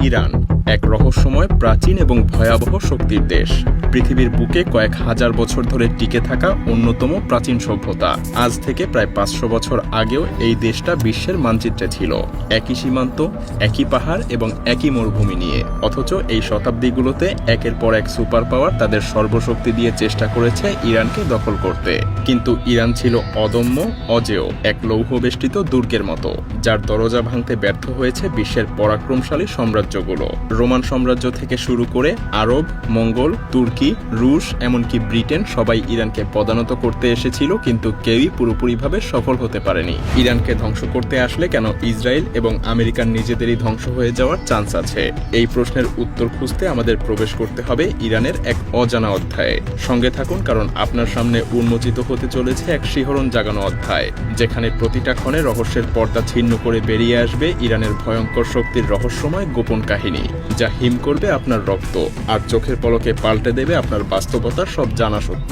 Iran এক রহস্যময়, প্রাচীন এবং ভয়াবহ শক্তির দেশ। পৃথিবীর বুকে কয়েক হাজার বছর ধরে টিকে থাকা অন্যতম প্রাচীন সভ্যতা। আজ থেকে প্রায় ৫০০ বছর আগেও এই দেশটা বিশ্বের মানচিত্রে ছিল, একই সীমান্ত, একই পাহাড় এবং একই মরুভূমি নিয়ে। অথচ এই শতাব্দীগুলোতে একের পর এক সুপার পাওয়ার তাদের সর্বশক্তি দিয়ে চেষ্টা করেছে ইরানকে দখল করতে। কিন্তু ইরান ছিল অদম্য, অজেয়, এক লৌহবেষ্টিত দুর্গের মতো, যার দরজা ভাঙতে ব্যর্থ হয়েছে বিশ্বের পরাক্রমশালী সাম্রাজ্যগুলো। রোমান সাম্রাজ্য থেকে শুরু করে আরব, মঙ্গল, তুর্কি, রুশ, এমনকি ব্রিটেন সবাই ইরানকে পদানত করতে এসেছিল, কিন্তু কেউই পুরোপুরিভাবে সফল হতে পারেনি। ইরানকে ধ্বংস করতে আসলে কেন ইসরায়েল এবং আমেরিকার নিজেদেরই ধ্বংস হয়ে যাওয়ার চান্স আছে? এই প্রশ্নের উত্তর খুঁজতে আমাদের প্রবেশ করতে হবে ইরানের এক অজানা অধ্যায়ে। সঙ্গে থাকুন, কারণ আপনার সামনে উন্মোচিত হতে চলেছে এক শিহরণ জাগানো অধ্যায়, যেখানে প্রতিটা ক্ষণে রহস্যের পর্দা ছিন্ন করে বেরিয়ে আসবে ইরানের ভয়ঙ্কর শক্তির রহস্যময় গোপন কাহিনী, যা হিম করবে আপনার রক্ত আর চোখের পলকে পাল্টে দেবে আপনার বাস্তবতার সব জানা সত্য।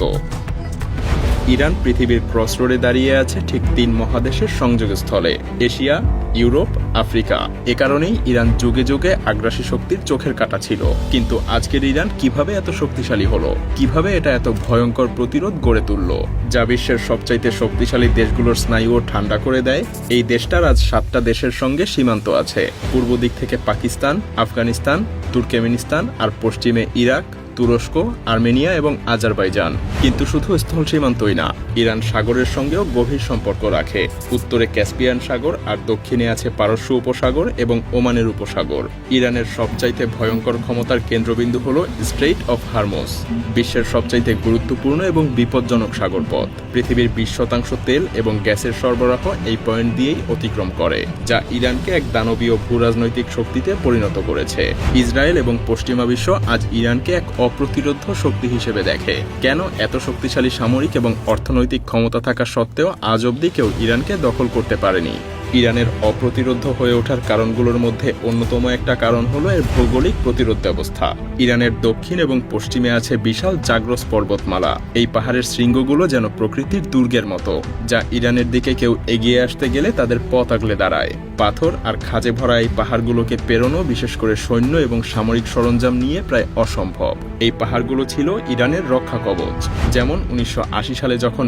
ইরান পৃথিবীর ক্রসরোডে দাঁড়িয়ে আছে ঠিক ৩ মহাদেশের সংযোগস্থলে: এশিয়া, ইউরোপ, আফ্রিকা। এ কারণেই ইরান যুগে যুগে আগ্রাসী শক্তির চোখের কাঁটা ছিল। কিন্তু আজকের ইরান কিভাবে এত শক্তিশালী হলো? কিভাবে এটা এত ভয়ঙ্কর প্রতিরোধ গড়ে তুলল, যা বিশ্বের সবচাইতে শক্তিশালী দেশগুলোর স্নায়ুও ঠান্ডা করে দেয়? এই দেশটার আজ ৭টা দেশের সঙ্গে সীমান্ত আছে। পূর্ব দিক থেকে পাকিস্তান, আফগানিস্তান, তুর্কমেনিস্তান, আর পশ্চিমে ইরাক, তুরস্ক, আর্মেনিয়া এবং আজারবাইজান। কিন্তু শুধু স্থল সীমান্তই না, ইরান সাগরের সঙ্গেও গভীর সম্পর্ক রাখে। উত্তরে ক্যাসপিয়ান সাগর, আর দক্ষিণে আছে পারস্য উপসাগর এবং ওমানের উপসাগর। ইরানের সবচাইতে ভয়ঙ্কর ক্ষমতার কেন্দ্রবিন্দু হল স্ট্রেইট অফ হরমুজ, বিশ্বের সবচাইতে গুরুত্বপূর্ণ এবং বিপজ্জনক সাগরপথ। পৃথিবীর ২০% তেল এবং গ্যাসের সরবরাহ এই পয়েন্ট দিয়েই অতিক্রম করে, যা ইরানকে এক দানবীয় ভূরাজনৈতিক শক্তিতে পরিণত করেছে। ইসরায়েল এবং পশ্চিমা বিশ্ব আজ ইরানকে এক অপ্রতিরোধ্য শক্তি হিসেবে দেখে। কেন? এত শক্তিশালী সামরিক এবং অর্থনৈতিক ক্ষমতা থাকা সত্ত্বেও আজ অবধি কেউ ইরানকে দখল করতে পারেনি। ইরানের অপ্রতিরোধ্য হয়ে ওঠার কারণগুলোর মধ্যে অন্যতম একটা কারণ হলো এর ভৌগোলিক প্রতিরোধ ব্যবস্থা। ইরানের দক্ষিণ এবং পশ্চিমে আছে বিশাল জাগ্রস পর্বতমালা। এই পাহাড়ের শৃঙ্গগুলো যেন প্রকৃতির দুর্গের মতো, যা ইরানের দিকে কেউ এগিয়ে আসতে গেলে তাদের পথ আগলে দাঁড়ায়। পাথর আর খাঁজে ভরা এই পাহাড়গুলোকে পেরোনো, বিশেষ করে সৈন্য এবং সামরিক সরঞ্জাম নিয়ে, প্রায় অসম্ভব। এই পাহাড়গুলো ছিল ইরানের রক্ষা কবচ। যেমন ১৯৮০ সালে যখন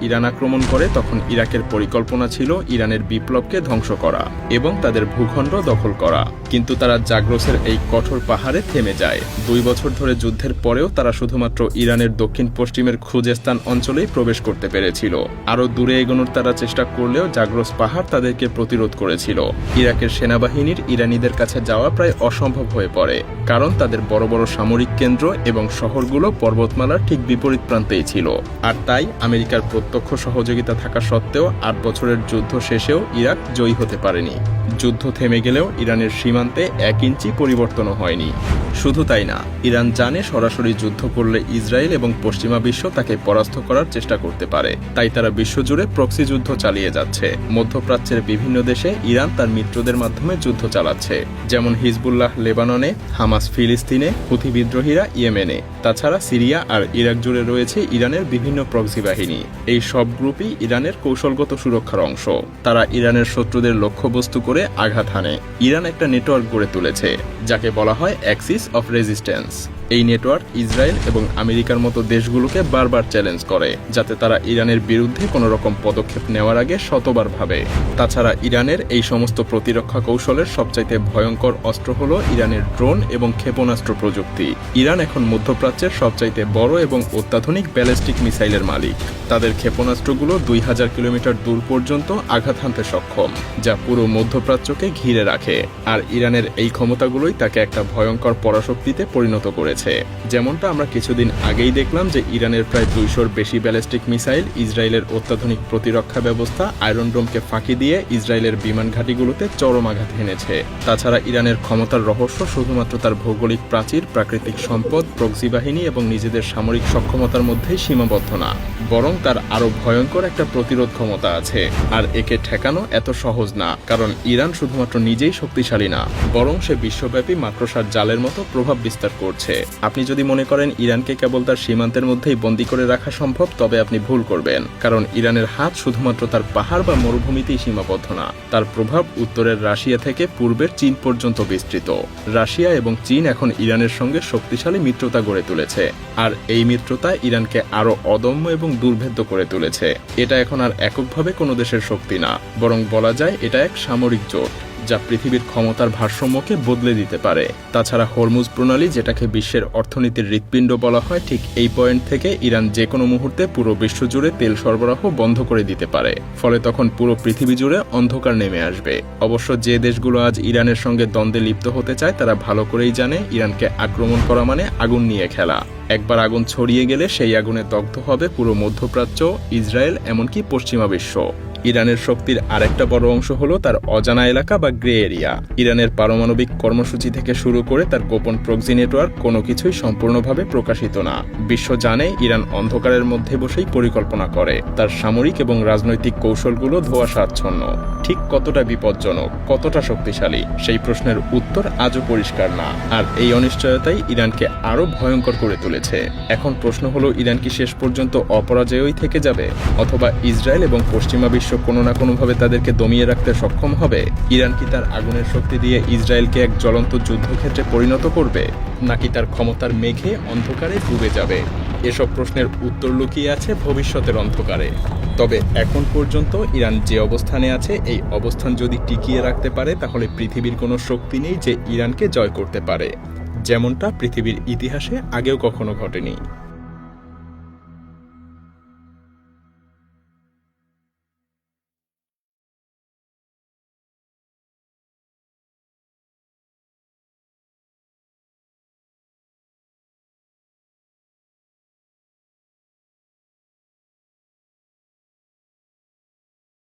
ইরান আক্রমণ করে, তখন ইরাকের পরিকল্পনা ছিল ইরানের বিপ্লবকে ধ্বংস করা এবং তাদের ভূখণ্ড দখল করা। কিন্তু তারা জাগ্রসের এই কঠোর পাহাড়ে থেমে যায়। ২ বছর ধরে যুদ্ধের পরেও তারা শুধুমাত্র ইরানের দক্ষিণ পশ্চিমের খুজেস্তান অঞ্চলেই প্রবেশ করতে পেরেছিল। আরও দূরে এগোনোর তারা চেষ্টা করলেও জাগ্রস পাহাড় তাদেরকে প্রতিরোধ করেছিল। ইরাকের সেনাবাহিনীর ইরানিদের কাছে যাওয়া প্রায় অসম্ভব হয়ে পড়ে, কারণ তাদের বড় বড় সামরিক কেন্দ্র এবং শহরগুলো পর্বতমালার ঠিক বিপরীত প্রান্তেই ছিল। আর তাই আমেরিকার প্রত্যক্ষ সহযোগিতা থাকা সত্ত্বেও ৮ বছরের যুদ্ধ শেষেও ইরাক জয়ী হতে পারেনি। যুদ্ধ থেমে গেলেও ইরানের সীমান্তে ১ ইঞ্চি পরিবর্তনও হয়নি। শুধু তাই না, ইরান জানে সরাসরি যুদ্ধ করলে ইসরায়েল এবং পশ্চিমা বিশ্ব তাকে পরাস্ত করার চেষ্টা করতে পারে। তাই তারা বিশ্বজুড়ে প্রক্সি যুদ্ধ চালিয়ে যাচ্ছে। মধ্যপ্রাচ্যের বিভিন্ন দেশে ইরান তার মিত্রদের মাধ্যমে যুদ্ধ চালাচ্ছে, যেমন হিজবুল্লাহ লেবাননে, হামাস ফিলিস্তিনে, হুথি বিদ্রোহীরা ইয়েমেনে। তাছাড়া সিরিয়া আর ইরাক জুড়ে রয়েছে ইরানের বিভিন্ন প্রক্সি বাহিনী। এই সব গ্রুপই ইরানের কৌশলগত সুরক্ষার অংশ। তারা ইরানের শত্রুদের লক্ষ্যবস্তু করে আঘাত হানে। ইরান একটা নেটওয়ার্ক গড়ে তুলেছে, যাকে বলা হয় অ্যাক্সিস অফ রেজিস্ট্যান্স। এই নেটওয়ার্ক ইসরায়েল এবং আমেরিকার মতো দেশগুলোকে বারবার চ্যালেঞ্জ করে, যাতে তারা ইরানের বিরুদ্ধে কোনো রকম পদক্ষেপ নেওয়ার আগে শতবার ভাবে। তাছাড়া ইরানের এই সমস্ত প্রতিরক্ষা কৌশলের সবচাইতে ভয়ঙ্কর অস্ত্র হলো ইরানের ড্রোন এবং ক্ষেপণাস্ত্র প্রযুক্তি। ইরান এখন মধ্যপ্রাচ্যের সবচাইতে বড় এবং অত্যাধুনিক ব্যালিস্টিক মিসাইলের মালিক। তাদের ক্ষেপণাস্ত্রগুলো ২০০০ কিলোমিটার দূর পর্যন্ত আঘাত হানতে সক্ষম, যা পুরো মধ্যপ্রাচ্যকে ঘিরে রাখে। আর ইরানের এই ক্ষমতাগুলোই তাকে একটা ভয়ঙ্কর পরাশক্তিতে পরিণত করেছে। যেমনটা আমরা কিছুদিন আগেই দেখলাম যে ইরানের প্রায় ২০০-র বেশি ব্যালিস্টিক মিসাইল ইসরায়েলের অত্যাধুনিক প্রতিরক্ষা ব্যবস্থা আয়রন ডোমকে ফাঁকি দিয়ে ইসরায়েলের বিমান ঘাঁটিগুলোতে চরম আঘাত হেনেছে। তাছাড়া ইরানের ক্ষমতার রহস্য শুধুমাত্র তার ভৌগোলিক প্রাচীর, প্রাকৃতিক সম্পদ, প্রক্সি বাহিনী এবং নিজেদের সামরিক সক্ষমতার মধ্যেই সীমাবদ্ধ না, বরং তার আরও ভয়ঙ্কর একটা প্রতিরোধ ক্ষমতা আছে। আর একে ঠেকানো এত সহজ না, কারণ ইরান শুধুমাত্র নিজেই শক্তিশালী না, বরং সে বিশ্বব্যাপী মাকড়সার জালের মতো প্রভাব বিস্তার করছে। আপনি যদি মনে করেন ইরানকে কেবল তার সীমান্তের মধ্যেই বন্দী করে রাখা সম্ভব, তবে আপনি ভুল করবেন। কারণ ইরানের হাত শুধুমাত্র তার পাহাড় বা মরুভূমিতেই সীমাবদ্ধ না, তার প্রভাব উত্তরের রাশিয়া থেকে পূর্বের চীন পর্যন্ত বিস্তৃত। রাশিয়া এবং চীন এখন ইরানের সঙ্গে শক্তিশালী মিত্রতা গড়ে তুলেছে, আর এই মিত্রতা ইরানকে আরও অদম্য এবং দুর্ভেদ্য করে তুলেছে। এটা এখন আর এককভাবে কোনো দেশের শক্তি না, বরং বলা যায় এটা এক সামরিক জোট, যা পৃথিবীর ক্ষমতার ভারসাম্যকে বদলে দিতে পারে। তাছাড়া হরমুজ প্রণালী, যেটাকে বিশ্বের অর্থনীতির হৃৎপিণ্ড বলা হয়, ঠিক এই পয়েন্ট থেকে ইরান যে কোনো মুহূর্তে পুরো বিশ্বজুড়ে তেল সরবরাহ বন্ধ করে দিতে পারে। ফলে তখন পুরো পৃথিবী জুড়ে অন্ধকার নেমে আসবে। অবশ্য যে দেশগুলো আজ ইরানের সঙ্গে দ্বন্দ্বে লিপ্ত হতে চায়, তারা ভালো করেই জানে ইরানকে আক্রমণ করা মানে আগুন নিয়ে খেলা। একবার আগুন ছড়িয়ে গেলে সেই আগুনে দগ্ধ হবে পুরো মধ্যপ্রাচ্য, ইসরায়েল, এমনকি পশ্চিমা বিশ্ব। ইরানের শক্তির আরেকটা বড় অংশ হলো তার অজানা এলাকা বা গ্রে এরিয়া। ইরানের পারমাণবিক কর্মসূচি থেকে শুরু করে তার গোপন প্রক্সি নেটওয়ার্ক, কোনো কিছুই সম্পূর্ণভাবে প্রকাশিত না। বিশ্ব জানে ইরান অন্ধকারের মধ্যে বসেই পরিকল্পনা করে। তার সামরিক এবং রাজনৈতিক কৌশলগুলো ধোঁয়াশাচ্ছন্ন। ঠিক কতটা বিপজ্জনক, কতটা শক্তিশালী, সেই প্রশ্নের উত্তর আজও পরিষ্কার না। আর এই অনিশ্চয়তাই ইরানকে আরও ভয়ঙ্কর করে তুলেছে। এখন প্রশ্ন হলো, ইরান কি শেষ পর্যন্ত অপরাজয়ই থেকে যাবে, অথবা ইসরায়েল এবং পশ্চিমা বিশ্ব কোনো না কোনোভাবে তাদেরকে দমিয়ে রাখতে সক্ষম হবে? ইরান কি তার আগুনের শক্তি দিয়ে ইসরায়েলকে এক জ্বলন্ত যুদ্ধক্ষেত্রে পরিণত করবে, নাকি তার ক্ষমতার মেঘে অন্ধকারে ডুবে যাবে? এসব প্রশ্নের উত্তর লুকিয়ে আছে ভবিষ্যতের অন্ধকারে। তবে এখন পর্যন্ত ইরান যে অবস্থানে আছে, এই অবস্থান যদি টিকিয়ে রাখতে পারে, তাহলে পৃথিবীর কোনো শক্তি নেই যে ইরানকে জয় করতে পারে, যেমনটা পৃথিবীর ইতিহাসে আগেও কখনো ঘটেনি।